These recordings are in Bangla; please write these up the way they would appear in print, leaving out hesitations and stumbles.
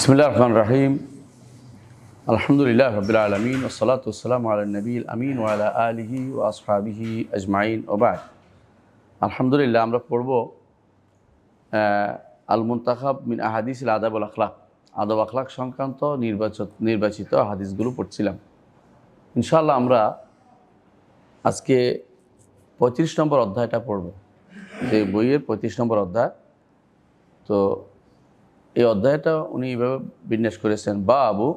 বিসমিল্লাহির রহমানির রহিম। আলহামদুলিল্লাহি রাব্বিল আলামিন ওয়াসসালাতু ওয়াসসালামু আলা নবিয়িল আমিন ওয়া আলা আলিহি ওয়া আসহাবিহি আজমাইন ওয়া বা'দ। আলহামদুলিল্লাহ, আমরা পড়ব আল মুনতাখাব মিন আহাদিসিল আদাব ওয়াল আখলাক, আদব আখলাক সংক্রান্ত নির্বাচিত হাদিসগুলো পড়ছিলাম। ইনশাআল্লাহ আমরা আজকে 35 নম্বর অধ্যায়টা পড়ব, যে বইয়ের 35 নম্বর অধ্যায়। তো এই অধ্যায়টা উনি এইভাবে বিন্যাস করেছেন, বাবু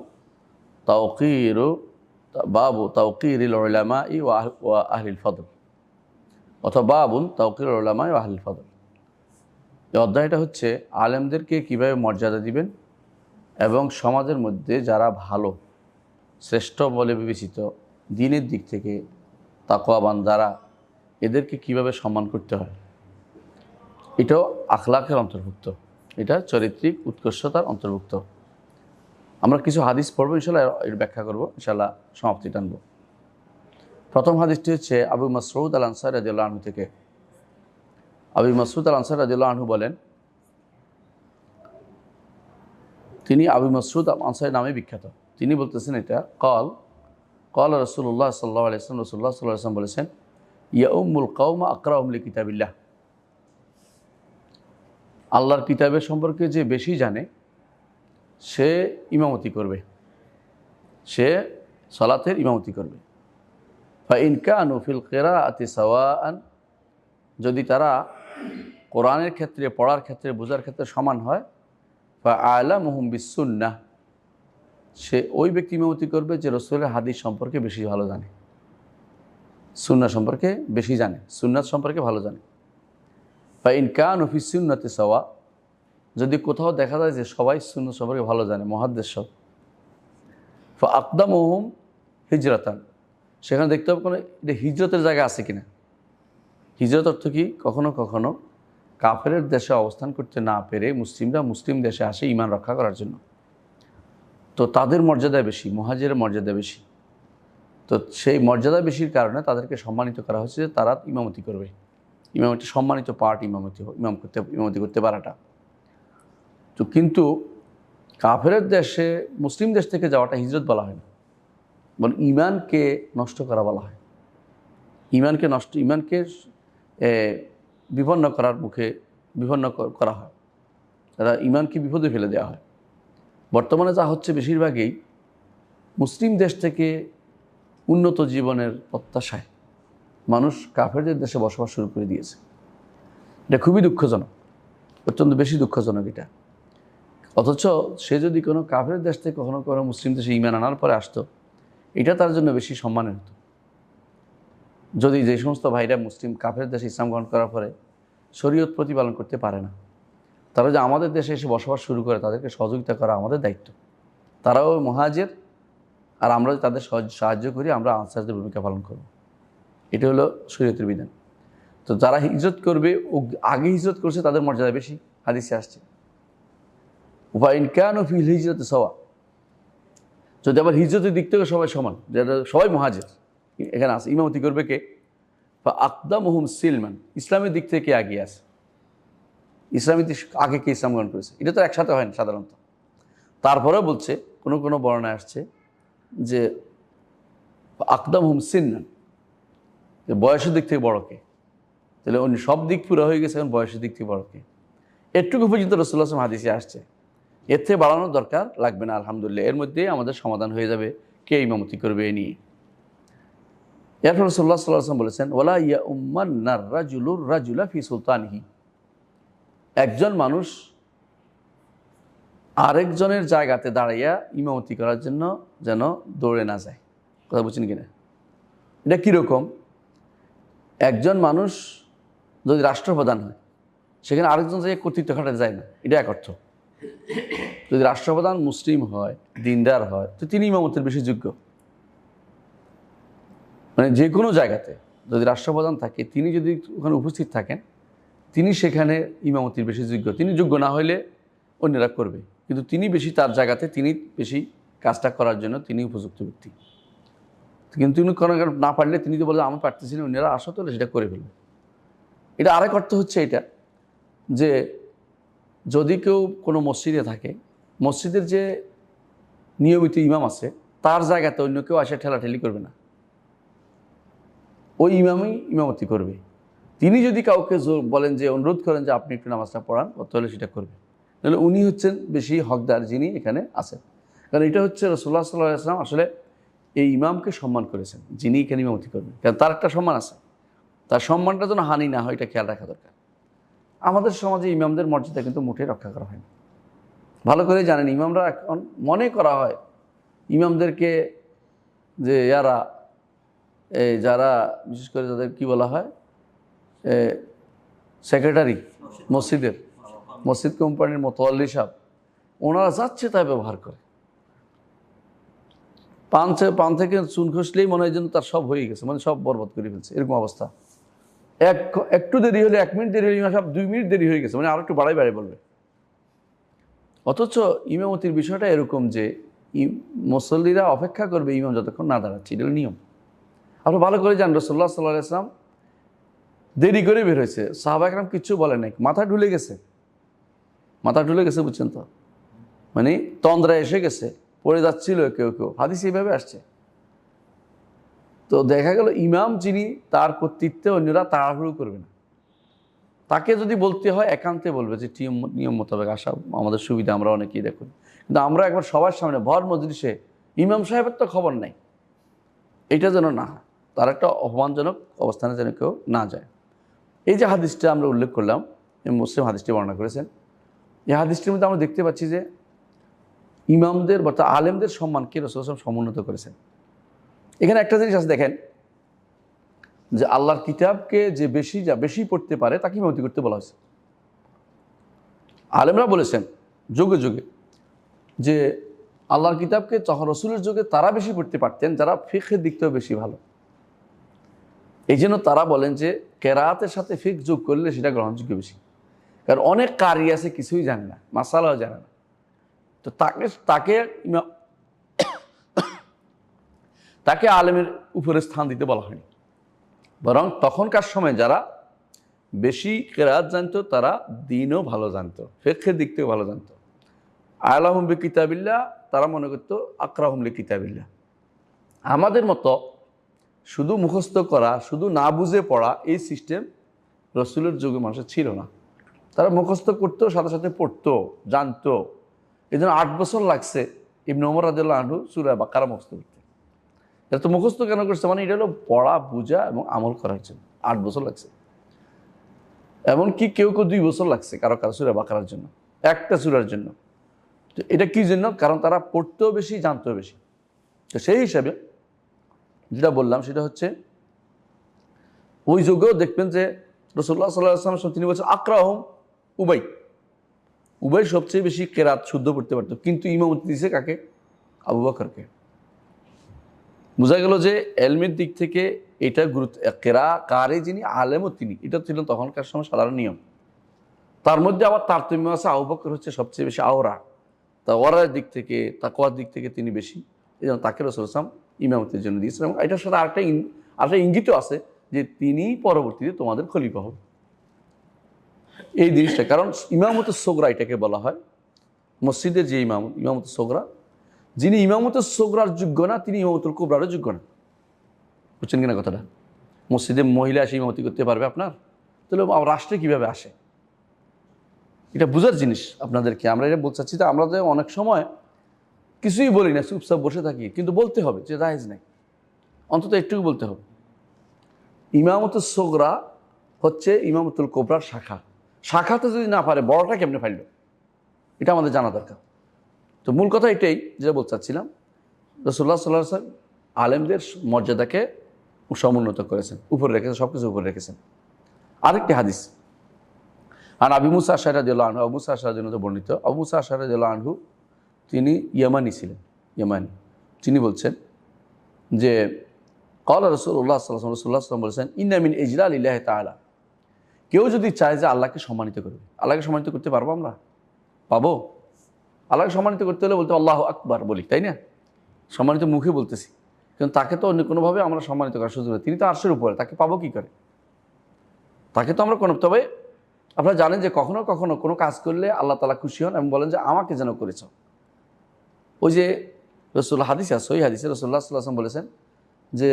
তাওকিরিল উলামাই ওয়া আহলিল ফদল, অথবা বাবুন তাওকিরুল উলামাই ওয়া আহলিল ফদল। এই অধ্যায়টা হচ্ছে আলেমদেরকে কীভাবে মর্যাদা দিবেন এবং সমাজের মধ্যে যারা ভালো শ্রেষ্ঠ বলে বিবেচিত দ্বীনের দিক থেকে তাকওয়াবান যারা, এদেরকে কিভাবে সম্মান করতে হয়। এটাও আখলাকের অন্তর্ভুক্ত, এটা চারিত্রিক উৎকর্ষতার অন্তর্ভুক্ত। আমরা কিছু হাদিস পড়ব, ইনশাআল্লাহ এর ব্যাখ্যা করব, ইনশাআল্লাহ সমাপ্তি টানব। প্রথম হাদিসটি হচ্ছে আবু মাসউদ আল আনসারী রাদিয়াল্লাহু আনহু থেকে। আবু মাসউদ আল আনসারী রাদিয়াল্লাহু আনহু বলেন, তিনি আবু মাসউদ আল আনসারী নামে বিখ্যাত। তিনি বলতেছেন এটা কল রাসূলুল্লাহ সাল্লাল্লাহু আলাইহি ওয়াসাল্লাম, রাসূলুল্লাহ সাল্লাল্লাহু আলাইহি ওয়াসাল্লাম বলেছেন, ইয়াউমুল কওমা আকরাহুম লিকিতাবিল্লাহ, আল্লাহর কিতাবের সম্পর্কে যে বেশি জানে সে ইমামতি করবে, সে সালাতের ইমামতি করবে। ফাইন কানু ফিল কিরাআতি সাওয়াআন, যদি তারা কোরআনের ক্ষেত্রে, পড়ার ক্ষেত্রে, বোঝার ক্ষেত্রে সমান হয়, ফাআলামুহুম বিসুন্নাহ, সে ওই ব্যক্তি ইমামতি করবে যে রাসূলের হাদিস সম্পর্কে বেশি ভালো জানে, সুন্নাহ সম্পর্কে বেশি জানে, সুন্নাত সম্পর্কে ভালো জানে। ফাইন কানু ফিস সুন্নাতি সাওয়া, যদি কোথাও দেখা যায় যে সবাই সুন্নাত সম্পর্কে ভালো জানে, মুহাদ্দিস সব, ফাআকদামুহুম হিজরাতান, সেখানে দেখতে হবে কোনো এটা হিজরতের জায়গা আছে কিনা। হিজরত অর্থ কি, কখনো কখনো কাফেরের দেশে অবস্থান করতে না পেরে মুসলিমরা মুসলিম দেশে আসে ঈমান রক্ষা করার জন্য, তো তাদের মর্যাদা বেশি, মুহাজিরের মর্যাদা বেশি। তো সেই মর্যাদা বেশির কারণে তাদেরকে সম্মানিত করা হয়েছে যে তারা ইমামতি করবে। ইমামতি সম্মানিত পার্ট, ইমামতি করতে পারাটা। তো কিন্তু কাফেরের দেশে মুসলিম দেশ থেকে যাওয়াটা হিজরত বলা হয় না, বরং ঈমানকে নষ্ট করা বলা হয়। ঈমানকে বিপন্ন করার মুখে বিপন্ন করা হয়, তারা ঈমানকে বিপদে ফেলে দেওয়া হয়। বর্তমানে যা হচ্ছে, বেশিরভাগই মুসলিম দেশ থেকে উন্নত জীবনের প্রত্যাশায় মানুষ কাফেরদের দেশে বসবাস শুরু করে দিয়েছে। এটা খুবই দুঃখজনক, অত্যন্ত বেশি দুঃখজনক এটা। অথচ সে যদি কোনো কাফের দেশ থেকে কখনো কোনো মুসলিম দেশে ঈমান আনার পরে আসতো, এটা তার জন্য বেশি সম্মানের হতো। যদি যে সমস্ত ভাইরা মুসলিম কাফের দেশে ইসলাম গ্রহণ করার পরে শরীয়ত প্রতিপালন করতে পারে না, তারা যে আমাদের দেশে এসে বসবাস শুরু করে, তাদেরকে সহযোগিতা করা আমাদের দায়িত্ব। তারাও মুহাজির, আর আমরা যদি তাদের সাহায্য করি, আমরা আনসারদের ভূমিকা পালন করব। এটা হলো শরীয়তের বিধান। তো যারা হিজরত করবে, ও আগে হিজরত করছে, তাদের মর্যাদা বেশি, হাদিসে আসছে। ওয়াইন কানু ফিল হিজরতে সাওয়া, যদি আবার হিজরতের দিক থেকে সবাই সমান, যারা সবাই মুহাজির এখানে আছে, ইমামতি করবে কে? ফাআকদামুহুম সিলমান, ইসলামের দিক থেকে এগিয়ে আছে, ইসলামের দিক আগে কে ইসলাম গ্রহণ করেছে। এটা তো একসাথে হয় না সাধারণত। তারপরেও বলছে, কোনো কোনো বর্ণনায় আসছে যে আকদামহুম সিন্নান, যে বয়সের দিক থেকে বড় কে। তাহলে উনি সব দিক পুরো হয়ে গেছে, এখন বয়সের দিক থেকে বড় কে। এটুকু পর্যন্ত রাসূলুল্লাহ সাল্লাল্লাহু আলাইহি ওয়াসাল্লাম হাদিসে আসছে, এর থেকে বাড়ানোর দরকার লাগবে না। আলহামদুলিল্লাহ, এর মধ্যেই আমাদের সমাধান হয়ে যাবে কে ইমামতি করবে এ নিয়ে। এরপর রাসূলুল্লাহ সাল্লাল্লাহু আলাইহি ওয়াসাল্লাম বলেছেন, ওয়ালা ইয়াউম্মান্নার রাজুলুর রাজুলা ফি সুলতানিহি, একজন মানুষ আরেকজনের জায়গাতে দাঁড়াইয়া ইমামতি করার জন্য যেন দৌড়ে না যায়। কথা বুঝছেন কিনা? এটা কীরকম? একজন মানুষ যদি রাষ্ট্রপ্রধান হয়, সেখানে আরেকজন জায়গায় কর্তৃত্ব খাটাতে যায় না, এটা এক অর্থ। যদি রাষ্ট্রপ্রধান মুসলিম হয়, দিনদার হয়, তো তিনি ইমামতের বেশি যোগ্য। মানে যে কোনো জায়গাতে যদি রাষ্ট্রপ্রধান থাকে, তিনি যদি ওখানে উপস্থিত থাকেন, তিনি সেখানে ইমামতির বেশি যোগ্য। তিনি যোগ্য না হইলে অন্যরা করবে, কিন্তু তিনি বেশি, তার জায়গাতে তিনি বেশি কাজটা করার জন্য তিনি উপযুক্ত ব্যক্তি। কিন্তু তিনি কোনো না পারলে তিনি তো বলে আমি পারতেছি না, অন্যরা আসো তো সেটা করে ফেলবে। এটা আরেক অর্থ হচ্ছে এটা, যে যদি কেউ কোনো মসজিদে থাকে, মসজিদের যে নিয়মিত ইমাম আছে তার জায়গাতে অন্য কেউ আসে ঠেলাঠেলি করবে না, ওই ইমামই ইমামতি করবে। তিনি যদি কাউকে বলেন যে অনুরোধ করেন যে আপনি একটু নামাজটা পড়ান, তাহলে সেটা করবে, তাহলে উনি হচ্ছেন বেশি হকদার যিনি এখানে আছেন। কারণ এটা হচ্ছে রাসূলুল্লাহ সাল্লাল্লাহু আলাইহি ওয়াসাল্লাম আসলে এই ইমামকে সম্মান করেছেন, যিনি এখানে ইমামতি করবেন, কারণ তার একটা সম্মান আছে, তার সম্মানটা যেন হানি না হয় এটা খেয়াল রাখা দরকার। আমাদের সমাজে ইমামদের মর্যাদা কিন্তু মোটেই রক্ষা করা হয় না। ভালো করে জানেন, ইমামরা এখন মনে করা হয় ইমামদেরকে যে যারা বিশেষ করে যাদের কি বলা হয় সেক্রেটারি মসজিদ কোম্পানির মোতাওয়াল্লি সাহেব, ওনারা যাচ্ছে তাই ব্যবহার করে। পান থেকে চুন খসলেই মনে হয় যেন তার সব হয়ে গেছে, মানে সব বরবাদ করে ফেলছে, এরকম অবস্থা। একটু দেরি হলে 1 মিনিট দেরি হলে সব 2 মিনিট দেরি হয়ে গেছে, মানে আরো একটু বাড়াই বলবে। অথচ ইমামতির বিষয়টা এরকম যে মুসল্লিরা অপেক্ষা করবে ইমাম যতক্ষণ না দাঁড়াচ্ছে, এটা নিয়ম। আপনি ভালো করে জান, রাসূলুল্লাহ সাল্লাল্লাহু আলাইহি ওয়াসাল্লাম দেরি করে বের হয়েছে, সাহাবা একরাম কিচ্ছু বলে নাই, মাথা ঢুলে গেছে, বুঝছেন তো, মানে তন্দ্রা এসে গেছে, পড়ে যাচ্ছিল কেউ কেউ, হাদিস এইভাবে আসছে। তো দেখা গেল ইমাম যিনি, তার কর্তৃত্বে অন্যরা তাড়াহুড়ো করবে না, তাকে যদি বলতে হয় একান্তে বলবে যে নিয়ম মোতাবেক আসা আমাদের সুবিধা, আমরা অনেকেই দেখুন। কিন্তু আমরা একবার সবার সামনে ভর মজলিসে ইমাম সাহেবের তো খবর নাই, এটা যেন না হয়, তার একটা অপমানজনক অবস্থানে যেন কেউ না যায়। এই যে হাদিসটা আমরা উল্লেখ করলাম, মুসলিম হাদিসটি বর্ণনা করেছেন, এই হাদিসটির মধ্যে আমরা দেখতে পাচ্ছি যে ইমামদের বা আলেমদের সম্মানকে রাসূল সাল্লাল্লাহু আলাইহি ওয়াসাল্লাম সমুন্নত করেছেন। এখানে একটা জিনিস আছে দেখেন, যে আল্লাহর কিতাবকে যে বেশি পড়তে পারে তাকে ইমামতি করতে বলা হয়েছে। আলেমরা বলেছেন যুগে যুগে যে আল্লাহর কিতাবকে তখন রাসূলের যুগে তারা বেশি পড়তে পারতেন যারা ফিকহের দিক থেকেও বেশি ভালো। এই জন্য তারা বলেন যে কেরাতের সাথে ফিকহ যোগ করলে সেটা গ্রহণযোগ্য বেশি। কারণ অনেক কারি আছে কিছুই জানে না, মাসালাও জানে না, তো তাকে আলেমের উপরে স্থান দিতে বলা হয়নি, বরং তখনকার সময় যারা বেশি কেরাত জানতো তারা দিনও ভালো জানতো, ফিকহের দিক থেকে ভালো জানতো। আলাহুম বি কিতাবিল্লাহ, তারা মনে করতো আকরাহুম লি কিতাবিল্লাহ। আমাদের মতো শুধু মুখস্থ করা, শুধু না বুঝে পড়া, এই সিস্টেম রাসূলের যুগে মানুষের ছিল না। তারা মুখস্থ করতো, সাথে সাথে পড়তো, জানতো। এই জন্য 8 বছর লাগছে ইবনে ওমর রাদিয়াল্লাহু আনহু সূরা বাকারা মুখস্থ করতে। এটা তো মুখস্থ কেন করছে, মানে এটা হলো পড়া, বোঝা এবং আমল করার জন্য 8 বছর লাগছে। এমনকি কেউ 2 বছর লাগছে কারো সূরা বাকারার জন্য, একটা সূরার জন্য। তো এটা কি জন্য? কারণ তারা পড়তেও বেশি, জানতেও বেশি। তো সেই হিসাবে যেটা বললাম সেটা হচ্ছে, ওই যুগেও দেখবেন যে রাসূলুল্লাহ সাল্লাল্লাহু আলাইহি ওয়াসাল্লাম তিনি বলছেন আকরাহুম উবাই সবচেয়ে বেশি কেরাত শুদ্ধ পড়তে পারত, কিন্তু ইমামতি দিয়েছে কাকে? আবু বকরকে। বোঝা গেল যে এলমের দিক থেকে এটা গুরুত্ব, কারে যিনি আলেমও তিনি, এটা ছিল তখনকার সময় সাধারণ নিয়ম। তার মধ্যে আবার তারতম্য আছে, আবু বকর হচ্ছে সবচেয়ে বেশি আওরা, তা ওরার দিক থেকে, তাকওয়ার দিক থেকে তিনি বেশি, এই জন্য তাকে রাসূল সাল্লাল্লাহু আলাইহি ওয়াসাল্লাম ইমামতির জন্য দিয়েছেন। এবং এটার সাথে আরেকটা ইঙ্গিতও আছে যে তিনি পরবর্তীতে তোমাদের খলিফা হবে, এই জিনিসটা। কারণ ইমামতুস সোগরা এটাকে বলা হয়, মসজিদের যে ইমামতুস সোগরা, যিনি ইমামতুস সোগরার যোগ্য না তিনি ইমামতুল কুবরারও যোগ্য না। বুঝছেন কিনা কথাটা? মসজিদে মহিলা এসে ইমামতি করতে পারবে আপনার, তাহলে রাষ্ট্রে কীভাবে আসে? এটা বোঝার জিনিস আপনাদেরকে। আমরা এটা বলতে চাচ্ছি, আমরা যে অনেক সময় কিছুই বলি না, চুপচাপ বসে থাকি, কিন্তু বলতে হবে যে জায়েজ নাই, অন্তত একটু বলতে হবে। ইমামতুস সোগরা হচ্ছে ইমামতুল কুবরার শাখাতে যদি না পারে বড়টা কেমনে ফাইল, এটা আমাদের জানা দরকার। তো মূল কথা এটাই যেটা বলতে চাচ্ছিলাম, রাসূলুল্লাহ সাল্লাল্লাহু আলাইহি ওয়াসাল্লাম আলেমদের মর্যাদাকে সমুন্নত করেছেন, উপরে রেখেছেন, সব কিছু উপরে রেখেছেন। আরেকটি হাদিস, আর আবু মুসা আশআরী রাদিয়াল্লাহু আনহু, আবু মুসা আশআরী রাদিয়াল্লাহু আনহু বর্ণিত, আবু মুসা আশআরী রাদিয়াল্লাহু আনহু তিনি ইয়ামানি ছিলেন, তিনি বলছেন যে ক্বালা রাসূলুল্লাহ সাল্লাল্লাহু আলাইহি ওয়াসাল্লাম বলেছেন, ইন্না মিন ইজলালিল্লাহি তাআলা, কেউ যদি চায় যে আল্লাহকে সম্মানিত করবে, আল্লাহকে সম্মানিত করতে পারবো আমরা? পাবো? আল্লাহকে সম্মানিত করতে হলে বলতে আল্লাহু আকবার বলি, তাই না? সম্মানিত মুখে বলতেছি, কিন্তু তাকে তো অন্য কোনোভাবে আমরা সম্মানিত করার সুযোগ নেই, তিনি তো আরশের উপরে, তাকে পাবো কি করে? তাকে তো আমরা কোনো, তবে আপনারা জানেন যে কখনো কখনো কোনো কাজ করলে আল্লাহ তাআলা খুশি হন এবং বলেন যে আমাকে যেন করেছ, ওই যে রসুল্লাহ হাদিস আছে, ওই হাদিসে রসুল্লাহ সাল্লাল্লাহু আলাইহি ওয়াসাল্লাম বলেছেন যে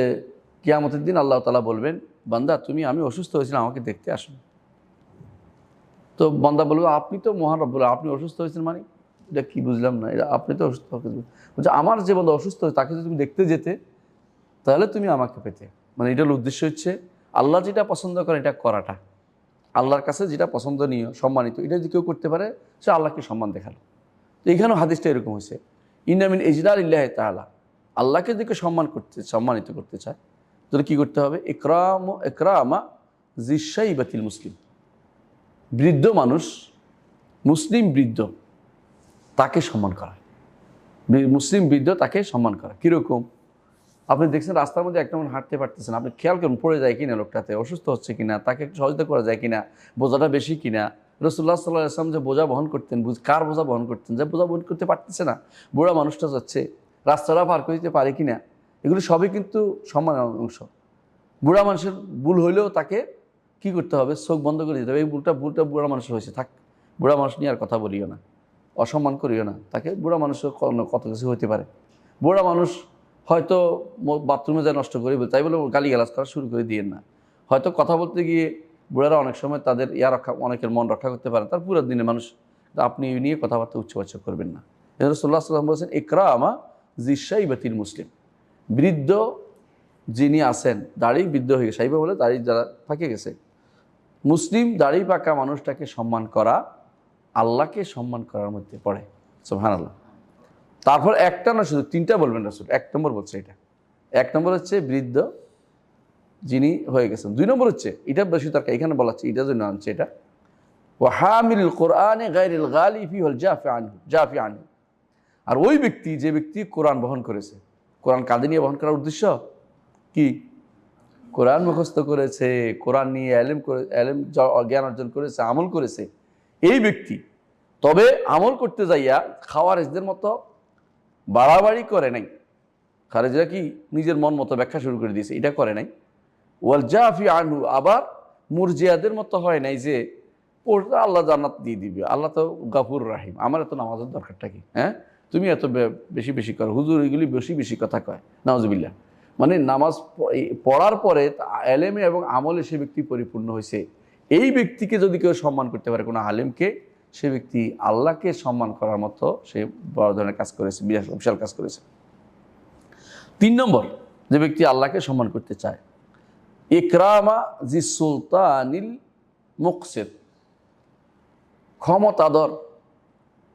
কিয়ামতের দিন আল্লাহ তাআলা বলবেন, বান্দা আমি অসুস্থ হয়েছিলাম, আমাকে দেখতে আসুন। তো বান্দা বলবে, আপনি তো মহান রব্বুল, আপনি অসুস্থ হয়েছেন মানে এটা কি বুঝলাম না, এটা আপনি তো অসুস্থ বলছে, আমার যে বান্দা অসুস্থ হয়েছে তাকে যদি তুমি দেখতে যেতে তাহলে তুমি আমাকে পেতে। মানে এটার উদ্দেশ্য হচ্ছে আল্লাহ যেটা পছন্দ করে এটা করাটা, আল্লাহর কাছে যেটা পছন্দনীয় সম্মানিত এটা যদি কেউ করতে পারে সে আল্লাহকে সম্মান দেখালো। তো এইখানেও হাদিসটা এরকম হয়েছে, ইন্নামিন ইজলাল ইল্লাহি তাআলা, আল্লাহকে দিকে সম্মানিত করতে চায় তাহলে কী করতে হবে, ইকরামা জিশাইবাতিল মুসলিম, বৃদ্ধ মানুষ, মুসলিম বৃদ্ধ তাকে সম্মান করা, মুসলিম বৃদ্ধ তাকে সম্মান করা। কীরকম, আপনি দেখছেন রাস্তার মধ্যে একটা মানুষ হাঁটতে পারতেছেন, আপনি খেয়াল করুন পড়ে যায় কিনা, লোকটাতে অসুস্থ হচ্ছে কিনা, তাকে একটু সহযোগিতা করা যায় কিনা, বোঝাটা বেশি কিনা। রাসূলুল্লাহ সাল্লাল্লাহু আলাইহি ওয়াসাল্লাম যে বোঝা বহন করতেন, কার বোঝা বহন করতেন, যে বোঝা বহন করতে পারতেছে না, বুড়া মানুষটা যাচ্ছে, রাস্তাটা পার করে দিতে পারে কিনা, এগুলো সবই কিন্তু সম্মানের অংশ। বুড়া মানুষের ভুল হইলেও তাকে কি করতে হবে, চোখ বন্ধ করে দিতে হবে, এই ভুলটা বুড়া মানুষের হয়েছে, থাক, বুড়া মানুষ নিয়ে আর কথা বলিও না, অসম্মান করিও না তাকে, বুড়া মানুষের কত কিছু হতে পারে। বুড়া মানুষ হয়তো বাথরুমে যায় নষ্ট করে, তাই বলে গালিগালাজ করা শুরু করে দিয়েন না। হয়তো কথা বলতে গিয়ে বুড়ারা অনেক সময় তাদের অনেকের মন রক্ষা করতে পারে, তার পুরো দিনে মানুষ, আপনি নিয়ে কথাবার্তা উচ্চবাচ্য করবেন না। রাসূলুল্লাহ সাল্লাল্লাহু আলাইহি ওয়াসাল্লাম বলেছেন, ইকরামা জিশাইবাতিল মুসলিম, বৃদ্ধ যিনি আছেন, দাড়ি বৃদ্ধ হয়ে গেছে, সাইবা বলে দাড়ি যারা পাকে গেছে, মুসলিম দাড়ি পাকা মানুষটাকে সম্মান করা আল্লাহকে সম্মান করার মধ্যে পড়ে। সুবহানাল্লাহ। তারপর একটা না, শুধু তিনটা বলবেন রাসূল, এক নম্বর বলছে এটা, এক নম্বর হচ্ছে বৃদ্ধ যিনি হয়ে গেছেন, দুই নম্বর হচ্ছে এটা বেশি তার এখানে বলা হচ্ছে, এটা জন্য আনছে এটা, ওয়া হামিলুল কোরআনে গায়রিল গালি ফি ওয়াল জাফি আনহু, আর ওই ব্যক্তি যে ব্যক্তি কোরআন বহন করেছে, কোরআন কাঁধে নিয়ে বহন করার উদ্দেশ্য কি, কোরআন মুখস্থ করেছে, কোরআন নিয়ে এলেম জ্ঞান অর্জন করেছে, আমল করেছে এই ব্যক্তি, তবে আমল করতে যাইয়া খাওয়ারেজদের মতো বাড়াবাড়ি করে নাই, খারেজরা কি নিজের মন মতো ব্যাখ্যা শুরু করে দিয়েছে, এটা করে নাই। ওয়াল জাফি আনহু, আবার মুরজিয়াদের মতো হয় নাই যে পড়তে আল্লাহ জান্নাত দিয়ে দিবে, আল্লাহ তো গাফুর রাহিম, আমার এত নামাজের দরকারটা কি, হ্যাঁ তুমি এত বেশি বেশি করো, হুজুর এগুলি বেশি বেশি কথা কয়, নাউজুবিল্লাহ। মানে নামাজ পড়ার পরে এলেমে এবং আমলে সে ব্যক্তি পরিপূর্ণ হয়েছে, এই ব্যক্তিকে যদি কেউ সম্মান করতে পারে, কোনো আলেমকে, সে ব্যক্তি আল্লাহকে সম্মান করার মতো সে বড় ধরনের কাজ করেছে, বিশাল কাজ করেছে। তিন নম্বর, যে ব্যক্তি আল্লাহকে সম্মান করতে চায়, ইকরামা জি সুলতানিল মুকসিত, ক্ষমতাধর,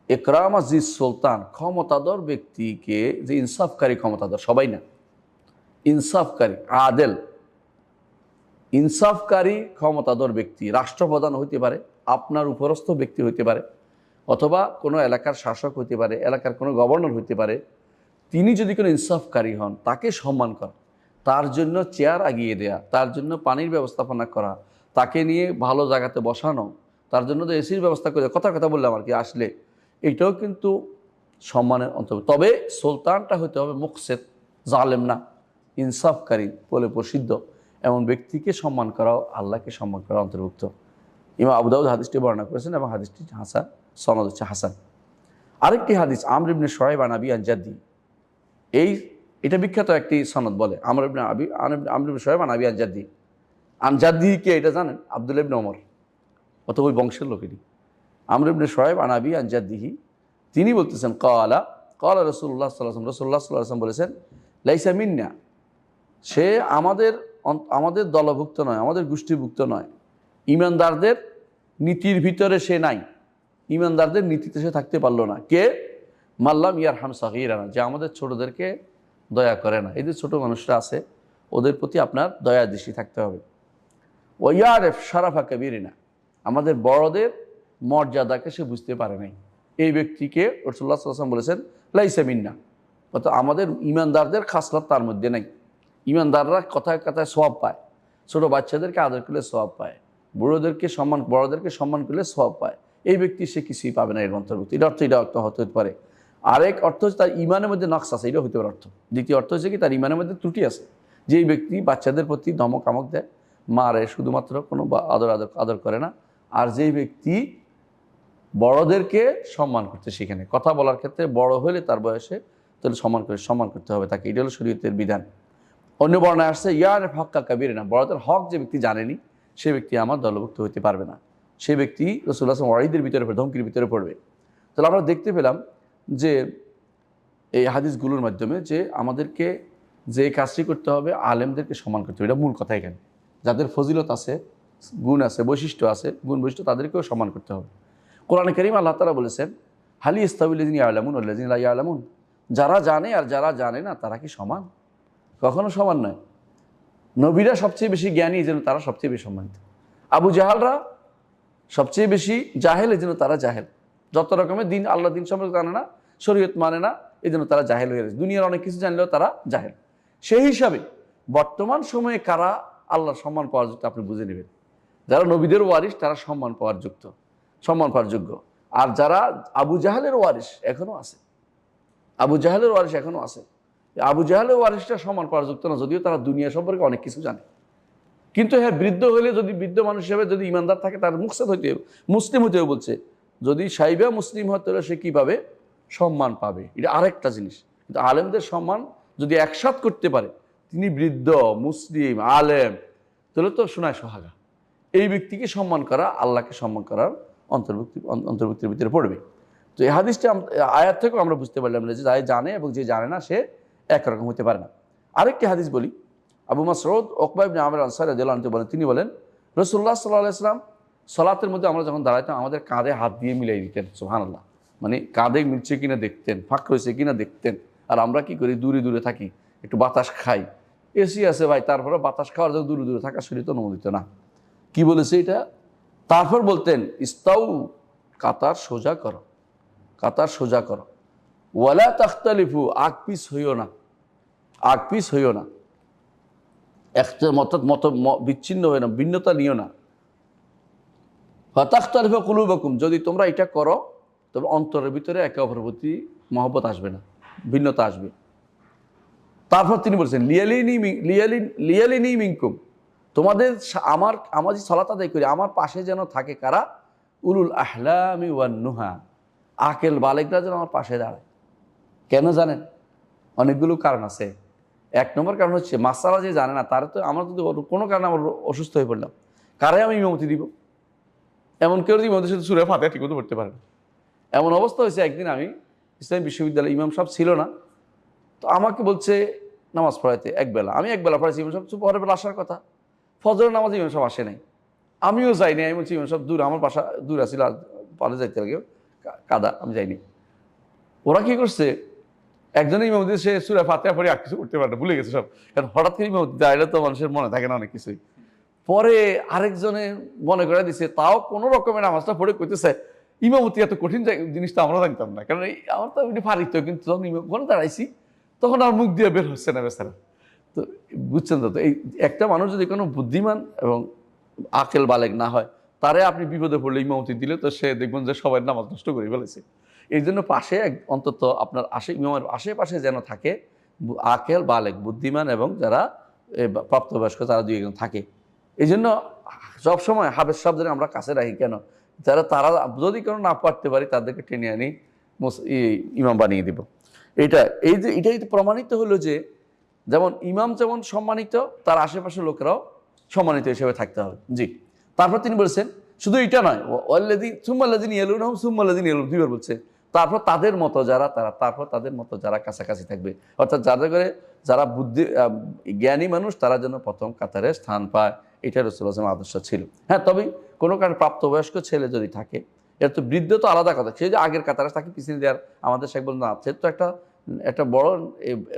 ইকরামা জি সুলতান, ক্ষমতাধর ব্যক্তিকে, যে ইনসাফকারী ক্ষমতাধর, সবাই না, ইনসাফকারী, আদেল, ইনসাফকারী ক্ষমতাধর ব্যক্তি, রাষ্ট্রপ্রধান হইতে পারে, আপনার উপরস্থ ব্যক্তি হইতে পারে, অথবা কোনো এলাকার শাসক হইতে পারে, এলাকার কোনো গভর্নর হইতে পারে, তিনি যদি কোনো ইনসাফকারী হন তাকে সম্মান করা, তার জন্য চেয়ার আগিয়ে দেয়া, তার জন্য পানির ব্যবস্থাপনা করা, তাকে নিয়ে ভালো জায়গাতে বসানো, তার জন্য তো এসির ব্যবস্থা করে, কথা বললাম আর কি, আসলে এটাও কিন্তু সম্মানের অন্তর্ভুক্ত। তবে সুলতানটা হতে হবে মুকসিত, জালেম না, ইনসাফকারী বলে প্রসিদ্ধ এমন ব্যক্তিকে সম্মান করাও আল্লাহকে সম্মান করা অন্তর্ভুক্ত। ইমাম আবু দাউদ হাদিসটি বর্ণনা করেছেন এবং হাদিসটি হাসান, সনদ হচ্ছে হাসান। আরেকটি হাদিস, আমর ইবনে শুআয়ব আন আবি আন জাদ্দি, এটা বিখ্যাত একটি সনদ বলে, আমর ইবনে শুআয়ব আন আবি আন জাদ্দি, আন জাদ্দি কে এটা জানেন, আব্দুল্লাহ ইবনে ওমর, অত ওই বংশের লোকেরই। আমর ইবনে শুআয়ব আন আবি আন জাদ্দিহি, তিনি বলতেছেন, ক্বালা রাসূলুল্লাহ সাল্লাল্লাহু আলাইহি ওয়াসাল্লাম বলেছেন, লাইসা মিন্না, সে আমাদের দলভুক্ত নয়, আমাদের গোষ্ঠীভুক্ত নয়, ঈমানদারদের নীতির ভিতরে সে নাই, ঈমানদারদের নীতিতে সে থাকতে পারলো না। কে? মাল্লাম ইয়ারহাম সাগীরানা, যে আমাদের ছোটদেরকে দয়া করে না, এই যে ছোট মানুষরা আছে ওদের প্রতি আপনার দয়া দৃষ্টি থাকতে হবে। ওয়া ইয়ারিফ শারাফা কাবীরিনা, আমাদের বড়দের মর্যাদাকে সে বুঝতে পারে নাই, এই ব্যক্তিকে রাসূলুল্লাহ সাল্লাল্লাহু আলাইহি ওয়াসাল্লাম বলেছেন লাইসা মিন্না, অর্থাৎ আমাদের ঈমানদারদের খাসলত তার মধ্যে নাই। ঈমানদাররা কথায় কথায় সওয়াব পায়, ছোট বাচ্চাদেরকে আদর করলে সওয়াব পায়, বড়দেরকে সম্মান করলে সওয়াব পায়, এই ব্যক্তি সে কিছুই পাবে না এর অন্তর্ভুক্ত। এটা অর্থ, এটা হতে পারে। আরেক অর্থ হচ্ছে তার ঈমানের মধ্যে নকশ আছে, এটা হতে পারে অর্থ। দ্বিতীয় অর্থ হচ্ছে কি, তার ঈমানের মধ্যে ত্রুটি আছে, যেই ব্যক্তি বাচ্চাদের প্রতি ধমক আমক দেয়, মারে শুধুমাত্র, কোনো আদর করে না, আর যেই ব্যক্তি বড়দেরকে সম্মান করতে সেখানে কথা বলার ক্ষেত্রে বড় হলে তার বয়সে তাহলে সম্মান করতে হবে তাকে, এটা হলো শরীয়তের বিধান। অন্য বর্ণায় আসছে ইয়ার হক্কা কাবির না, বড়দের হক যে ব্যক্তি জানেনি সে ব্যক্তি আমার দলভুক্ত হতে পারবে না, সে ব্যক্তি রাসূলুল্লাহ ওয়াইদের ভিতরে ধমকির ভিতরে পড়বে। তাহলে আমরা দেখতে পেলাম যে এই হাদিসগুলোর মাধ্যমে যে আমাদেরকে যে কাজটি করতে হবে আলেমদেরকে সম্মান করতে হবে, এটা মূল কথা এখানে। যাদের ফজিলত আছে, গুণ আছে, বৈশিষ্ট্য আছে, গুণ বৈশিষ্ট্য তাদেরকেও সম্মান করতে হবে। কোরআনে কারীম আল্লাহ তাআলা বলেছেন হালি ইস্তাবিল্লাযিনা ইয়ালামুন ওয়াল্লাযিনা লা ইয়ালামুন, যারা জানে আর যারা জানে না তারা কি সমান? কখনো সমান নয়। নবীরা সবচেয়ে বেশি জ্ঞানী, যেন তারা সবচেয়ে বেশি সম্মানিত। আবু জাহালরা সবচেয়ে বেশি জাহেল, এই জন্য তারা জাহেল। যত রকমের দিন আল্লাহ দিন সম্পর্কে জানে না, শরীয়ত মানে না, এই জন্য তারা জাহেল হয়ে গেছে। দুনিয়ার অনেক কিছু জানলেও তারা জাহেল। সেই হিসাবে বর্তমান সময়ে কারা আল্লাহর সম্মান পাওয়ার যোগ্য আপনি বুঝে নেবেন। যারা নবীদের ওয়ারিস তারা সম্মান পাওয়ার যোগ্য। আর যারা আবু জাহেলের ওয়ারিস এখনো আছে, আবু জাহেলের ওয়ারিসটা সম্মান পাওয়ার যোগ্য না, যদিও তারা দুনিয়া সম্পর্কে অনেক কিছু জানে। কিন্তু হ্যাঁ, বৃদ্ধ হলে যদি বৃদ্ধ মানুষ হিসেবে যদি ইমানদার থাকে তার মুকসাদ হইতে হবে, মুসলিম হইতে হবে বলছে। যদি সাইবা মুসলিম হতে হলে সে কী পাবে? সম্মান পাবে। এটা আরেকটা জিনিস। কিন্তু আলেমদের সম্মান যদি একসাথ করতে পারে, তিনি বৃদ্ধ, মুসলিম, আলেম, তাহলে তো শোনায় সোহাগা। এই ব্যক্তিকে সম্মান করা আল্লাহকে সম্মান করার অন্তর্ভুক্তির ভিতরে পড়বে। তো এই হাদিসটা আয়াত থেকেও আমরা বুঝতে পারলাম যে যাই জানে এবং যে জানে না সে একরকম হতে পারে না। আরেকটি হাদিস বলি, আবু মাসউদ উকবা ইবনে আমির আনসারী রাদিয়াল্লাহু আনহু বলেন, তিনি বলেন রাসূলুল্লাহ সাল্লাল্লাহু আলাইহি ওয়াসাল্লাম সালাতের মধ্যে আমরা যখন দাঁড়াইতাম আমাদের কাঁধে হাত দিয়ে মিলাই দিতেন। সুবহানাল্লাহ, মানে কাঁধে মিলছে কিনা দেখতেন, ফাঁক রয়েছে কিনা দেখতেন। আর আমরা কি করি? দূরে দূরে থাকি, একটু বাতাস খাই, এসি আছে ভাই, তারপরে বাতাস খাওয়ার জন্য দূরে দূরে থাকা শরীয়তে অনুমোদিত না। কি বলেছে এটা? তারপর বলতেন ইস্তাউ, কাতার সোজা করো, ওয়ালা তাখতালিফু, আগ পিস হইও না, বিচ্ছিন্ন হয়ে না, ভিন্নতা নিও না। ফাতাখতালিফু কুলুবাকুম, যদি তোমরা এটা করো তবে অন্তরের ভিতরে একে অপরের প্রতি মহব্বত আসবে না, ভিন্নতা আসবে। তারপর তিনি বলছেন লিয়ালিনি মিনকুম, তোমাদের আমার যে সালাত আদায় করি আমার পাশে যেন থাকে কারা? উলুল আহলামি ওয়ান নুহা, আকেল বালেকরা যেন আমার পাশে দাঁড়ায়। কেন জানেন? অনেকগুলো কারণ আছে। এক নম্বর কারণ হচ্ছে মাসালা যে জানে না তার তো, আমরা যদি কোনো কারণে আমার অসুস্থ হয়ে পড়লাম, কারে আমি ইমামতি দিব? এমন কেউ ইমামতির সাথে সূরা ফাতিহা ঠিক মতো পড়তে পারে না। এমন অবস্থা হয়েছে, একদিন আমি ইসলামী বিশ্ববিদ্যালয়ে ইমাম সাহেব ছিল না, তো আমাকে বলছে নামাজ পড়াইতে একবেলা। আমি একবেলা পড়াইছি, ইমাম সাহেব পরের বেলা আসার কথা। ফজরের নামাজে ইমাম সাহেব আসে নাই, আমিও যাইনি। আমি বলছি ইমাম সাহেব দূর, আমার বাসা দূর আসছিল, পালে যাইতে লাগে, কাদা, আমি যাইনি। ওরা কি করছে, একজনে ইমামতি সে সূরা ফাতিহা পড়ে আর কিছু করতে পারে না, ভুলে গেছে সব। কারণ হঠাৎ করে ইমামতি যায়, তো মানুষের মনে থাকে না অনেক কিছুই। পরে আরেকজনে মনে করে দিছে, তাও কোনো রকমের নামাজটা পড়ে কইতেছে ইমামতি এত কঠিন জিনিসটা আমরা জানতাম না, কারণ আমার তো এমনি পারিত, কিন্তু যখন ইমাম দাঁড়াইছি তখন আর মুখ দিয়ে বের হচ্ছে না বেচারা। তো বুঝছেন তো, এই একটা মানুষ যদি কোনো বুদ্ধিমান এবং আকেল বালেগ না হয়, তারে আপনি বিপদে পড়লে ইমামতি দিলে তো সে দেখবেন যে সবাই নামাজ নষ্ট করে ফেলেছে। এই জন্য পাশে অন্তত আপনার ইমামের আশেপাশে যেন থাকে আকেল বালেগ, বুদ্ধিমান এবং যারা প্রাপ্তবয়স্ক, তারা দুই একজন থাকে। এই জন্য সবসময় হাফেজ সাহেবদের আমরা কাছে রাখি। কেন? তারা যদি কেন না পারতে পারি তাদেরকে টেনে আনি ইমাম বানিয়ে দিব। এটাই প্রমাণিত হলো যে যেমন ইমাম যেমন সম্মানিত, তার আশেপাশের লোকেরাও সম্মানিত হিসেবে থাকতে হবে। জি, তারপর তিনি বলছেন শুধু এটা নয়, সুম্মাল্লাযিনা ইয়ালুনহুম সুম্মাল্লাযিনা ইয়ালুনহুম, দুইবার বলছে। তারপর তাদের মতো যারা কাছাকাছি থাকবে, অর্থাৎ যারা জ্ঞানী মানুষ তারা যেন প্রথম কাতারে স্থান পায়, এটা রাসূলুল্লাহ সাল্লাল্লাহু আলাইহি ওয়াসাল্লাম আদর্শ ছিল। হ্যাঁ, তবে কোনো কারণে প্রাপ্তবয়স্ক ছেলে যদি থাকে, এর তো বৃদ্ধ তো আলাদা কথা, সে যে আগের কাতারে তাকে পিছিয়ে দেওয়ার আমাদের শেখ বলেন না, সে তো একটা বড়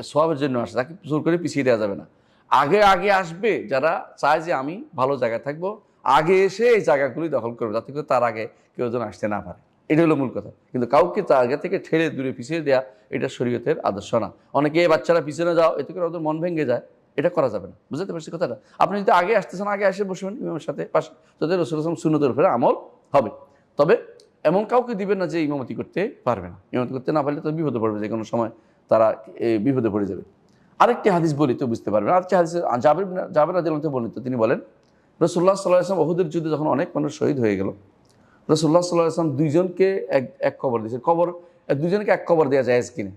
সওয়াবের জন্য আসে, তাকে জোর করে পিছিয়ে দেওয়া যাবে না। আগে আসবে যারা চায় যে আমি ভালো জায়গায় থাকবো, আগে এসে এই জায়গাগুলি দখল করবে, যাতে করে তার আগে কেউ যেন আসতে না পারে। এটা হলো মূল কথা। কিন্তু কাউকে তার আগে থেকে ঠেলে দূরে পিছিয়ে দেওয়া এটা শরীয়তের আদর্শ না। অনেকে বাচ্চারা পিছনে যাও, এতে করে ওদের মন ভেঙে যায়, এটা করা যাবে না। বুঝতে পারছি কথাটা? আপনি যদি আগে আসতেছেন, আগে এসে বসবেন ইমামের সাথে পাশে, যাতে রাসূলুল্লাহ সাল্লাল্লাহু আলাইহি ওয়াসাল্লাম সুন্নতের উপরে আমল হবে। তবে এমন কাউকে দিবেন না যে ইমামতি করতে পারবে না। ইমামতি করতে না পারলে তো বিপদে পড়বে, যে কোনো সময় তারা বিপদে পড়ে যাবে। আরেকটি হাদিস বলি তো বুঝতে পারবেন। আরেকটি হাদিস জাবের রাদিয়াল্লাহু আনহু বর্ণিত, তিনি বলেন রাসূলুল্লাহ সাল্লাল্লাহু আলাইহি ওয়াসাল্লাম উহুদের যুদ্ধে যখন অনেক মানুষ শহীদ হয়ে গেল, রাসূলুল্লাহ সাল্লাল্লাহু আলাইহি ওয়াসাল্লাম দুইজনকে এক কবর দিয়েছে। দুইজনকে এক কবর দেওয়া যায় কিনা,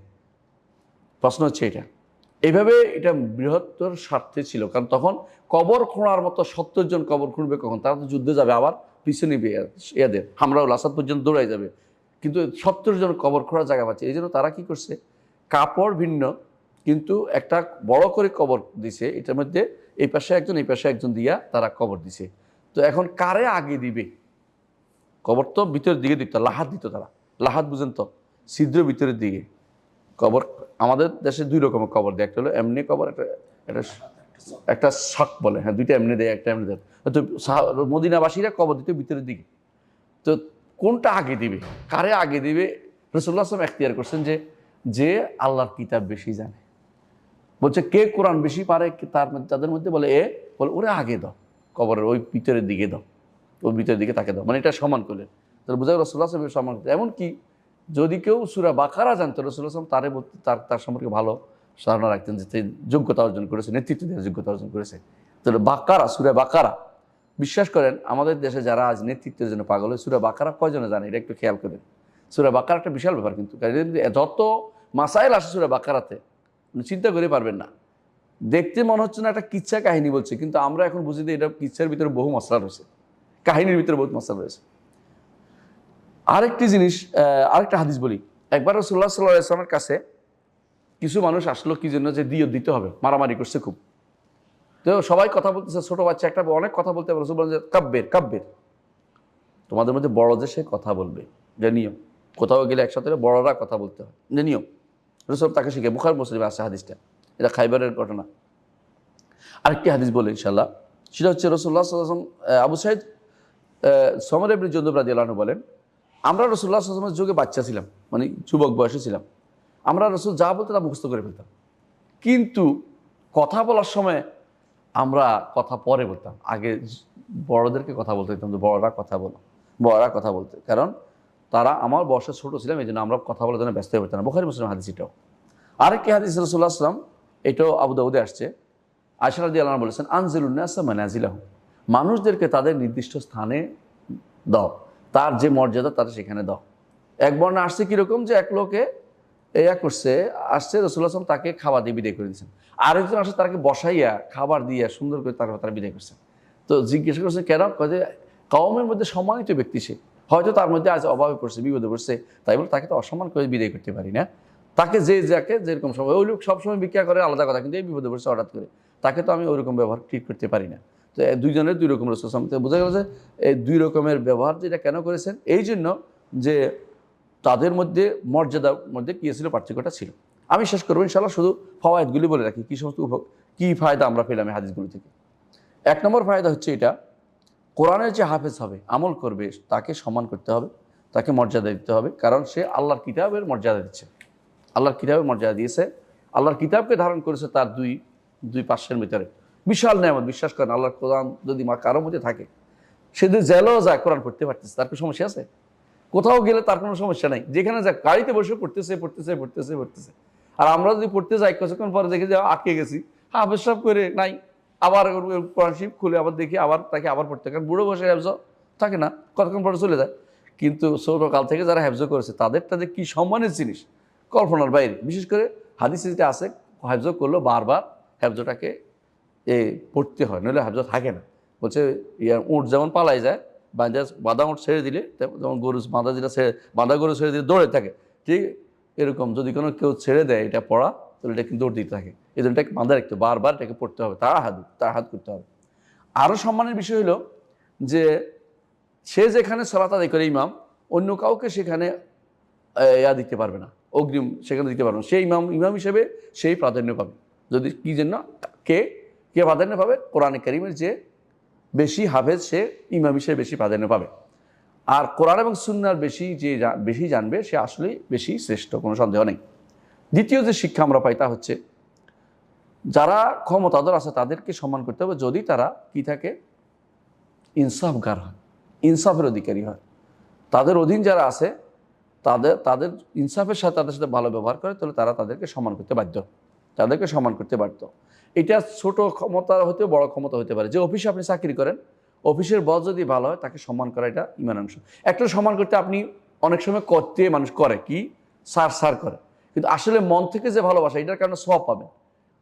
প্রশ্ন হচ্ছে এটা। এইভাবে এটা বৃহত্তর স্বার্থে ছিল, কারণ তখন কবর খোঁড়ার মতো 70 জন কবর খুঁড়বে কখন? তারা তো যুদ্ধে যাবে, আবার পিছনে ইয়াদের হামরাউল আসাদ পর্যন্ত দৌড়াই যাবে, কিন্তু 70 জন কবর খোঁড়ার জায়গা পাচ্ছে। এই জন্য তারা কি করছে, কাপড় ভিন্ন কিন্তু একটা বড় করে কবর দিছে, এটার মধ্যে এই পাশে একজন এই পাশে একজন দিয়া তারা কবর দিছে। তো এখন কারে আগে দিবে? কবর তো ভিতরের দিকে দিত, লাহাত দিত তারা। লাহাত বুঝেন তো, ছিদ্র ভিতরের দিকে কবর। আমাদের দেশে দুই রকমের কবর দেয়, একটা হলো এমনি কবর, একটা শক বলে, হ্যাঁ, দুইটা এমনি দেয়, একটা এমনি দেয়। তো মদিনাবাসীরা কবর দিত ভিতরের দিকে। তো কোনটা আগে দিবে, কারে আগে দিবে? রাসূলুল্লাহ সাল্লাল্লাহু আলাইহি ওয়াসাল্লাম এখতিয়ার করছেন যে আল্লাহর কিতাব বেশি জানে, বলছে কে কোরআন বেশি পারে তাদের মধ্যে বলে ওরে আগে দাও, কবরের ওই ভিতরের দিকে দাও, ওই ভিতরের দিকে তাকে দাও, মানে এটা সমান করলেন। তাহলে বোঝা গেল রাসূলুল্লাহ সাল্লাল্লাহু আলাইহি ওয়াসাল্লাম সমান করতে। এমনকি যদি কেউ সূরা বাকারা জানতো, রাসূলুল্লাহ সাল্লাল্লাহু আলাইহি ওয়াসাল্লাম তার সম্পর্কে ভালো ধারণা রাখতেন, যে যোগ্যতা অর্জন করেছে, নেতৃত্ব দেওয়ার যোগ্যতা অর্জন করেছে। তাহলে সূরা বাকারা, বিশ্বাস করেন আমাদের দেশে যারা আজ নেতৃত্বের জন্য পাগল হয়, সূরা বাকারা কয়জনে জানে এটা একটু খেয়াল করেন। সূরা বাকারা একটা বিশাল ব্যাপার, কিন্তু যত মাসাইল আসে সূরা বাকারাতে চিন্তা করে পারবেন না। দেখতে মনে হচ্ছে না একটা কিচ্ছা কাহিনী বলছে, কিন্তু আমরা এখন বুঝি যে এটা কিচ্ছার ভিতরে বহু মশলা রয়েছে, কাহিনীর ভিতরে বহুত মশলা রয়েছে। আরেকটি জিনিস, আরেকটা হাদিস বলি। একবার রাসূলুল্লাহ সাল্লাল্লাহু আলাইহি ওয়াসাল্লামের কাছে কিছু মানুষ আসলো, কি জন্য, যে দিয়ত দিতে হবে, মারামারি করছে খুব। তো সবাই কথা বলতেছে, ছোট বাচ্চা একটা অনেক কথা বলতে পারে, রাসূল বলেন যে কাব্বের, তোমাদের মধ্যে বড় যে সে কথা বলবে, যে নিয়ম। কোথাও গেলে একসাথে বড়রা কথা বলতে হয়, যে নিয়ম। রাসূল তাকে শিখে, বুখারী মুসলিমে আছে হাদিসটা, এটা খাইবারের ঘটনা। আরেকটি হাদিস বলে ইনশাআল্লাহ, সেটা হচ্ছে রাসূলুল্লাহ সাল্লাল্লাহু আলাইহি ওয়াসাল্লাম, আবু সাঈদ সমর ইবনে জুনদুব রাদিয়াল্লাহু আনহু বলেন, আমরা রাসূলুল্লাহ সাল্লাল্লাহু আলাইহি ওয়াসাল্লামের যুগে বাচ্চা ছিলাম, মানে যুবক বয়সে ছিলাম। আমরা রাসূল যা বলতে তা মুখস্থ করে ফেলতাম, কিন্তু কথা বলার সময় আমরা কথা পরে বলতাম, আগে বড়দেরকে কথা বলতে দিতাম, বড়রা কথা বলতে, কারণ তারা আমার বয়সে ছোট ছিলাম, এই জন্য আমরা কথা বলার জন্য ব্যস্ত হয়ে পড়তাম না। বুখারী মুসলিম হাদিস এটাও। আরেকটি হাদিস রাসূলুল্লাহ সাল্লাল্লাহু আলাইহি ওয়াসাল্লাম, এটাও আবু দাউদে আসছে, আয়েশা রাদিয়াল্লাহু আনহা বলেছেন, আনজিলুন নাসা মানাজিলাহুম, মানুষদেরকে তাদের নির্দিষ্ট স্থানে দাও, তার যে মর্যাদা তাদের সেখানে দাও। এক বর্ণনা আসছে কীরকম, যে এক লোকে আসছে রাসূলুল্লাহ সাল্লাল্লাহু আলাইহি ওয়াসাল্লাম তাকে খাবার দিয়ে বিদায় করে দিয়েছেন, আরেকজন আসে তাকে বসাইয়া খাবার দিয়ে সুন্দর করে তারা বিদায় করছেন। তো জিজ্ঞেস করছেন কেন? যে কওমের মধ্যে সম্মানিত ব্যক্তি সে, হয়তো তার মধ্যে আজ অভাবে পড়ছে, বিপদে পড়ছে, তাই বলে তাকে তো অসম্মান করে বিদায় করতে পারি না। তাকে যাকে যেরকম সময়, ওই লোক সবসময় ভিক্ষা করে আলাদা কথা, কিন্তু এই বিপদে পড়ছে হঠাৎ করে, তাকে তো আমি ওইরকম ব্যবহার ঠিক করতে পারি না। তো দুইজনের দুই রকম রাসূল সাল্লাল্লাহু আলাইহি ওয়াসাল্লাম, বোঝা গেল যে এই দুই রকমের ব্যবহার যেটা কেন করেছেন, এই জন্য যে তাদের মধ্যে মর্যাদার মধ্যে কী ছিল, পার্থক্যটা ছিল। আমি শেষ করবো ইনশাআল্লাহ, শুধু ফাওয়ায়েদগুলি বলে রাখি, কী সমস্ত কী ফায়দা আমরা পেলাম এই হাদিসগুলো থেকে। এক নম্বর ফায়দা হচ্ছে এটা, কোরআনের যে হাফেজ হবে, আমল করবে, তাকে সম্মান করতে হবে, তাকে মর্যাদা দিতে হবে, কারণ সে আল্লাহর কিতাবের মর্যাদা দিচ্ছে, আল্লাহর কিতাবের মর্যাদা দিয়েছে, আল্লাহর কিতাবকে ধারণ করেছে তার দুই পাশের ভিতরে, বিশাল নেয়ামত। বিশ্বাস করেন, আল্লাহর কোরআন যদি কারো মধ্যে থাকে, সে যদি জেলেও যায় কোরআন পড়তে পারতেছে, তার কোনো সমস্যা আছে? কোথাও গেলে তার কোনো সমস্যা নাই, যেখানে যাক গাড়িতে বসে পড়তেছে। আর আমরা যদি পড়তে যাই, কিছুক্ষণ পরে দেখে যে আটকে গেছি, হাফেজ সাহেব করে নাই, আবার কোরআন শরীফ খুলে আবার দেখি, তাকে আবার পড়তে, কারণ বুড়ো বসে হেফজ থাকে না, কতক্ষণ পরে চলে যায়। কিন্তু ছোটকাল থেকে যারা হেফজ করেছে তাদের কি সম্মানের জিনিস, কল্পনার বাইরে। বিশেষ করে হাদিসে যেটা আছে, হেফজ করলেও বারবার হেফজটাকে পড়তে হয়, নইলে হেফজ থাকে না। বলছে উঁট যেমন পালাই যায়, বাঁধা উঁট ছেড়ে দিলে, যেমন বাঁধা গরু ছেড়ে দিলে দৌড়ে থাকে, ঠিক এরকম যদি কেউ ছেড়ে দেয় এটা পড়া, তাহলে এটা কিন্তু দৌড় দিতে থাকে। এই জন্য এটাকে বাঁধা রাখতে, বারবার এটাকে পড়তে হবে, তার হাত করতে হবে। আরও সম্মানের বিষয় হলো যে সে যেখানে সালাত আদায় করে ইমাম, অন্য কাউকে সেখানে দিতে পারবে না, অগ্রিম সেখানে দিতে পারবে না। সেই ইমাম হিসেবে সেই প্রাধান্য পাবে। যদি কি জন্য কে প্রাধান্য পাবে? কোরআনে কারীমের যে বেশি হাফেজ, সে ইমাম হিসেবে বেশি প্রাধান্য পাবে। আর কোরআন এবং সুন্নাহর বেশি জানবে, সে আসলেই বেশি শ্রেষ্ঠ, কোনো সন্দেহ নেই। দ্বিতীয় যে শিক্ষা আমরা পাই তা হচ্ছে, যারা ক্ষমতাধর আছে তাদেরকে সম্মান করতে হবে, যদি তারা কি থাকে, ইনসাফগার হয়, ইনসাফের অধিকারী হয়। তাদের অধীন যারা আছে তাদের ইনসাফের সাথে তাদের সাথে ভালো ব্যবহার করে, তাহলে তারা তাদেরকে সম্মান করতে বাধ্য। এটা ছোট ক্ষমতা হতে বড় ক্ষমতা হতে পারে। যে অফিসে আপনি চাকরি করেন, অফিসের বস যদি ভালো হয় তাকে সম্মান করা এটা ইমানের অংশ। একটা সম্মান করতে আপনি অনেক সময় করতে মানুষ করে কি সার সার করে, কিন্তু আসলে মন থেকে যে ভালোবাসা এটার কারণে সওয়াব পাবেন।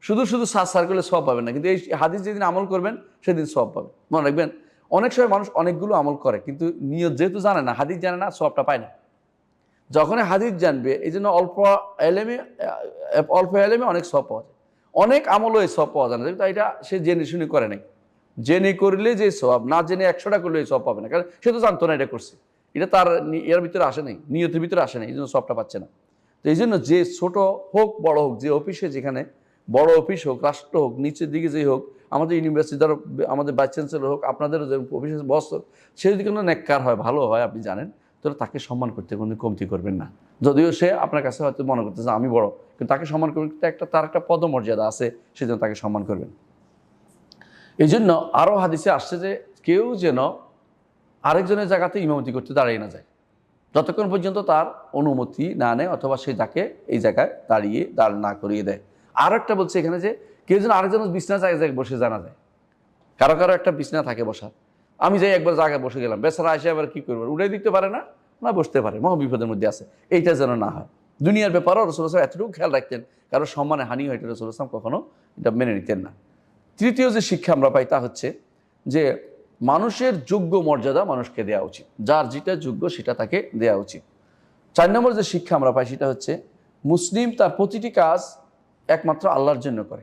শুধু শুধু সার সার করলে সওয়াব পাবেন না, কিন্তু এই হাদিস যেদিন আমল করবেন সেদিন সওয়াব পাবেন। মনে রাখবেন, অনেক সময় মানুষ অনেকগুলো আমল করে কিন্তু নিয়ত যেহেতু জানে না, হাদিস জানে না, সওয়াবটা পায় না। যখনই হাদিস জানবে এই জন্য অল্প এলেমে অনেক সওয়াব পাওয়া যায়, অনেক আমলও এই সওয়াব পাওয়া যায় না, কিন্তু এটা সে জেনে শুনে করে নাই। জেনে করলে যে সওয়াব, না জেনে 100টা করলে এই সওয়াব পাবে না, কারণ সে তো জানতো না এটা করছে, এটা তার এর ভিতরে আসে নাই, নিয়তের ভিতরে আসে নাই, এই জন্য সওয়াবটা পাচ্ছে না। তো এই জন্য যে ছোট হোক বড় হোক, যে অফিসে যেখানে বড় অফিস হোক, রাষ্ট্র হোক, নিচের দিকে যেই হোক, আমাদের ইউনিভার্সিটি ধরো, আমাদের ভাইস চ্যান্সেলর হোক, আপনাদেরও যে অফিসের বস হোক, সে যদি কোনো নেককার হয়, ভালো হয়, আপনি জানেন, তাহলে তাকে সম্মান করতে কোনো কমতি করবেন না। যদিও সে আপনার কাছে হয়তো মনে করতেছে আমি বড়, কিন্তু তাকে সম্মান করতে তার একটা পদমর্যাদা আছে, সেজন্য তাকে সম্মান করবেন। এই জন্য আরও হাদিসে আসছে যে কেউ যেন আরেকজনের জায়গাতে ইমামতি করতে দাঁড়িয়ে না যায় যতক্ষণ পর্যন্ত তার অনুমতি না নেয়, অথবা সে তাকে এই জায়গায় দাঁড় না করিয়ে দেয়। আর একটা বলছে এখানে যে কেউ যেন আরেকজনের বিছনা জায়গায় বসে জানা যায়। কারো কারো একটা বিছনা থাকে বসার, আমি যাই একবার জায়গায় বসে গেলাম, বেচারা এসে আবার কী করবো, উঠাই দিতে পারে না, না বসতে পারে, মহাবিপদের মধ্যে আছে। এইটা যেন না হয়। দুনিয়ার ব্যাপারেও রাসূলুল্লাহ সাল্লাল্লাহু আলাইহি ওয়াসাল্লাম এতটুকু খেয়াল রাখতেন, কারো সম্মানে হানি হয় এটা রাসূলুল্লাহ সাল্লাল্লাহু আলাইহি ওয়াসাল্লাম কখনো এটা মেনে নিতেন না। তৃতীয় যে শিক্ষা আমরা পাই তা হচ্ছে যে মানুষের যোগ্য মর্যাদা মানুষকে দেওয়া উচিত, যার যেটা যোগ্য সেটা তাকে দেওয়া উচিত। 4 নম্বর যে শিক্ষা আমরা পাই সেটা হচ্ছে মুসলিম তার প্রতিটি কাজ একমাত্র আল্লাহর জন্য করে,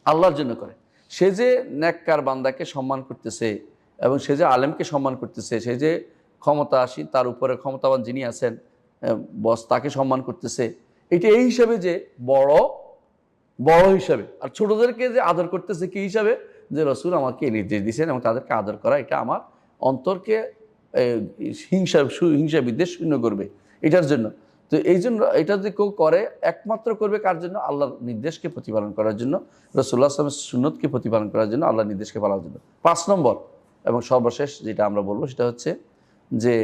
আল্লাহর জন্য করে। সে যে নেককার বান্দাকে সম্মান করতেছে, এবং সে যে আলেমকে সম্মান করতেছে, সে যে ক্ষমতাসীন, তার উপরে ক্ষমতাবান যিনি আছেন বস, তাকে সম্মান করতেছে, এটা এই হিসাবে যে বড় হিসাবে, আর ছোটদেরকে যে আদর করতেছে কি হিসাবে, যে রাসূল আমাকে নির্দেশ দিয়েছেন এবং তাদেরকে আদর করা এটা আমার অন্তরকে হিংসা বিদ্বেষ শূন্য করবে, এটার জন্য। তো এই জন্য এটা যে কেউ করে একমাত্র করবে কার জন্য, আল্লাহর নির্দেশকে প্রতিপালন করার জন্য, রাসূলুল্লাহ সাল্লাল্লাহু আলাইহি ওয়াসাল্লামের সুন্নতকে প্রতিপালন করার জন্য, আল্লাহর নির্দেশকে পালনের জন্য। 5 নম্বর এবং সর্বশেষ যেটা আমরা বলবো সেটা হচ্ছে যে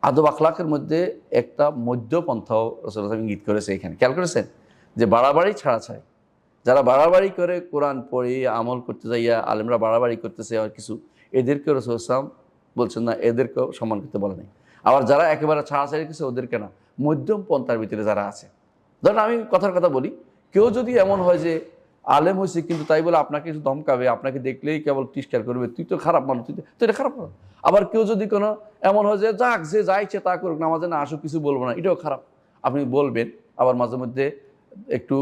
আদব আখলাকের মধ্যে একটা মধ্যপন্থাও রাসূলুল্লাহ সাল্লাল্লাহু আলাইহি ওয়াসাল্লাম ইঙ্গিত করেছে এখানে। খেয়াল করেছেন যে বাড়াবাড়ি ছাড়াছাড়ি, যারা বাড়াবাড়ি করে কোরআন পড়ে আমল করতে যাইয়া আলেমরা বাড়াবাড়ি করতেছে আর কিছু, এদেরকেও রাসূল সাল্লাল্লাহু আলাইহি ওয়াসাল্লাম বলছেন না, এদেরকেও সম্মান করতে বলে নাই। আবার যারা একেবারে ছাড়াছাড়ি কিছু, ওদেরকে না, মধ্যম পন্থার ভিতরে যারা আছে। ধরেন আমি কথার কথা বলি, কেউ যদি এমন হয় যে আলেম হয়েছে কিন্তু তাই বলে আপনাকে কিছু ধমকাবে, আপনাকে দেখলেই কেবল তিরস্কার করবে, তুই তো খারাপ মানুষ, তুই তো এটা খারাপ মানুষ। আবার কেউ যদি কোনো এমন হয় যে যাক যে যা ইচ্ছে তা করুক, নামাজে না আসুক, কিছু বলবো না, এটাও খারাপ, আপনি বলবেন। আবার মাঝে মধ্যে একটু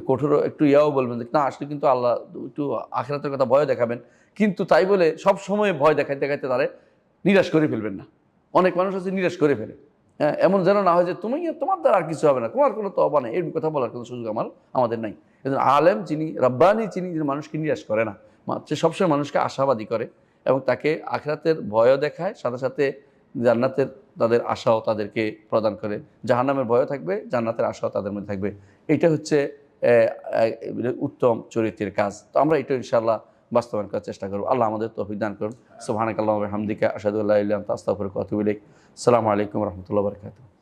কঠোর একটু ইয়াও বলবেন যে না আসলে কিন্তু আল্লাহ একটু আখিরাতের কথা ভয় দেখাবেন, কিন্তু তাই বলে সব সময় ভয় দেখাইতে দেখাইতে তারে নিরাশ করে ফেলবেন না। অনেক মানুষ আছে নিরাশ করে ফেলে, হ্যাঁ, এমন যেন না হয় যে তোমার দ্বারা আর কিছু হবে না, তোমার কোনো তওবা নেই, এই কথা বলার কোনো সুযোগ আমাদের নাই। কিন্তু আলেম যিনি রব্বানি, যিনি মানুষকে নিরাশ করে না, সে সবসময় মানুষকে আশাবাদী করে এবং তাকে আখিরাতের ভয়ও দেখায়, সাথে সাথে জান্নাতের তাদের আশাও তাদেরকে প্রদান করে, জাহান্নামের ভয়ও থাকবে, জান্নাতের আশাও তাদের মধ্যে থাকবে। এইটা হচ্ছে উত্তম চরিত্রের কাজ। তো আমরা এটা ইনশাআল্লাহ বাস্তবায়ন করার চেষ্টা করব। আল্লাহ আমাদের তৌফিক দান করুন। সুবহানাকাল্লাহু ওয়া বিহামদিকা আশহাদু আল্লা ইলাহা ইল্লা আনতা আস্তাগফিরুকা ওয়া আতুবু ইলাইক। আসসালামু আলাইকুম ওয়া রাহমাতুল্লাহি ওয়া বারাকাতুহু।